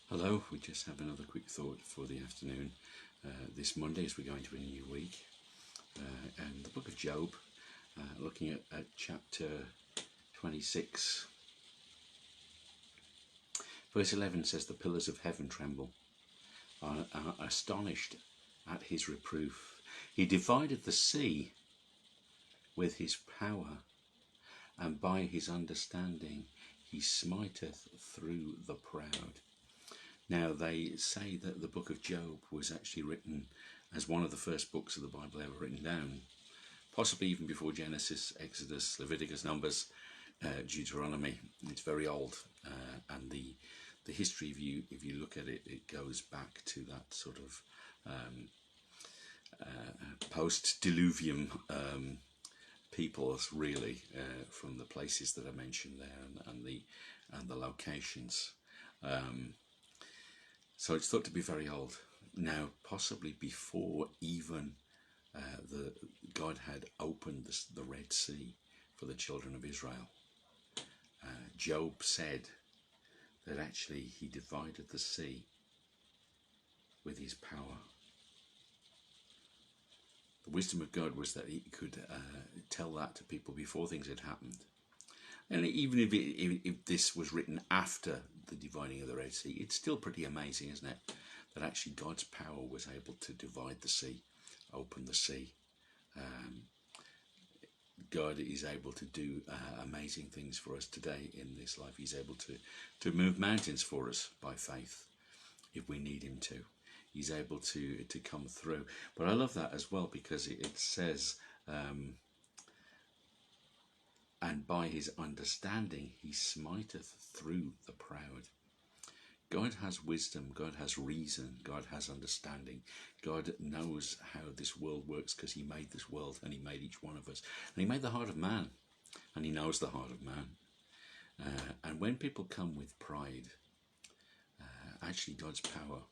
Hello, we just have another quick thought for the afternoon this Monday as we go into a new week. And the book of Job, looking at chapter 26. Verse 11 says, "The pillars of heaven tremble, are astonished at his reproof. He divided the sea with his power, and by his understanding he smiteth through the proud." Now, they say that the book of Job was actually written as one of the first books of the Bible ever written down, possibly even before Genesis, Exodus, Leviticus, Numbers, Deuteronomy. It's very old, and the history, if you look at it, it goes back to that sort of post-diluvium peoples, really, from the places that are mentioned there and the locations. So it's thought to be very old. Now, possibly before even God had opened the Red Sea for the children of Israel. Job said that actually he divided the sea with his power. The wisdom of God was that he could tell that to people before things had happened. And even if this was written after the dividing of the Red Sea, it's still pretty amazing, isn't it? That actually God's power was able to divide the sea, open the sea. God is able to do amazing things for us today in this life. He's able to move mountains for us by faith if we need him to. He's able to come through. But I love that as well, because it says, and by his understanding he smiteth through the proud. God has wisdom, God has reason, God has understanding. God knows how this world works because he made this world and he made each one of us. And he made the heart of man, and he knows the heart of man. And when people come with pride, actually God's power,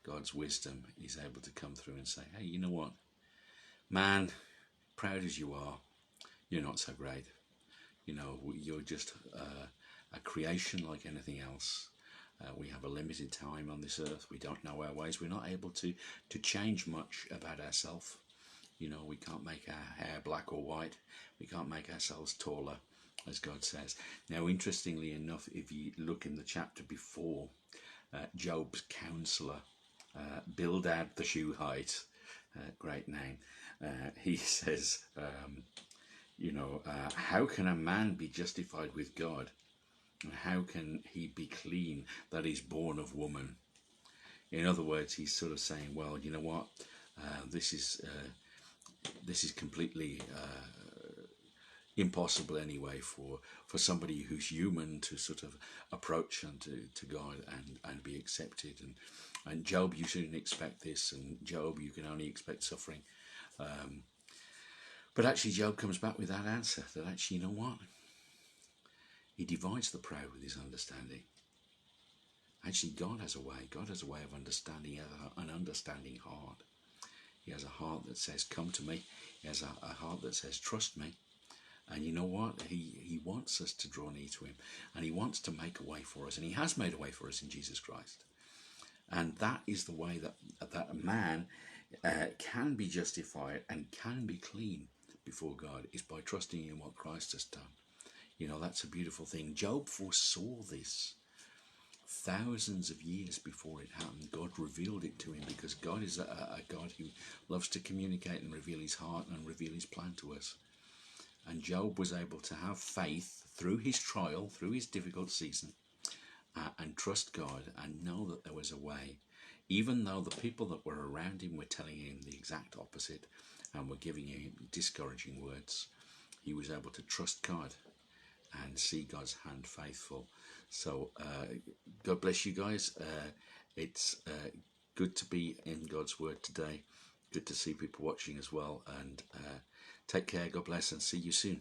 God's wisdom is able to come through and say, hey, you know what? Man, proud as you are, you're not so great. You know, you're just a creation like anything else. We have a limited time on this earth. We don't know our ways. We're not able to change much about ourselves. You know, we can't make our hair black or white. We can't make ourselves taller, as God says. Now, interestingly enough, if you look in the chapter before, Job's counselor, Bildad the Shuhite, great name, he says, how can a man be justified with God? And how can he be clean that is born of woman? In other words, he's sort of saying, well, you know what? This is completely impossible anyway for somebody who's human to sort of approach to God and be accepted. And Job, you shouldn't expect this. And Job, you can only expect suffering. But actually, Job comes back with that answer, that actually, you know what? He divides the proud with his understanding. Actually, God has a way. God has a way of understanding. He has an understanding heart. He has a heart that says, come to me. He has a heart that says, trust me. And you know what? He wants us to draw near to him. And he wants to make a way for us. And he has made a way for us in Jesus Christ. And that is the way that a man can be justified and can be clean before God, is by trusting in what Christ has done. You know, that's a beautiful thing. Job foresaw this thousands of years before it happened. God revealed it to him, because God is a God who loves to communicate and reveal his heart and reveal his plan to us. And Job was able to have faith through his trial, through his difficult season, and trust God and know that there was a way. Even though the people that were around him were telling him the exact opposite and were giving him discouraging words, he was able to trust God and see God's hand faithful. So God bless you guys. It's good to be in God's word today. Good to see people watching as well. And take care. God bless, and see you soon.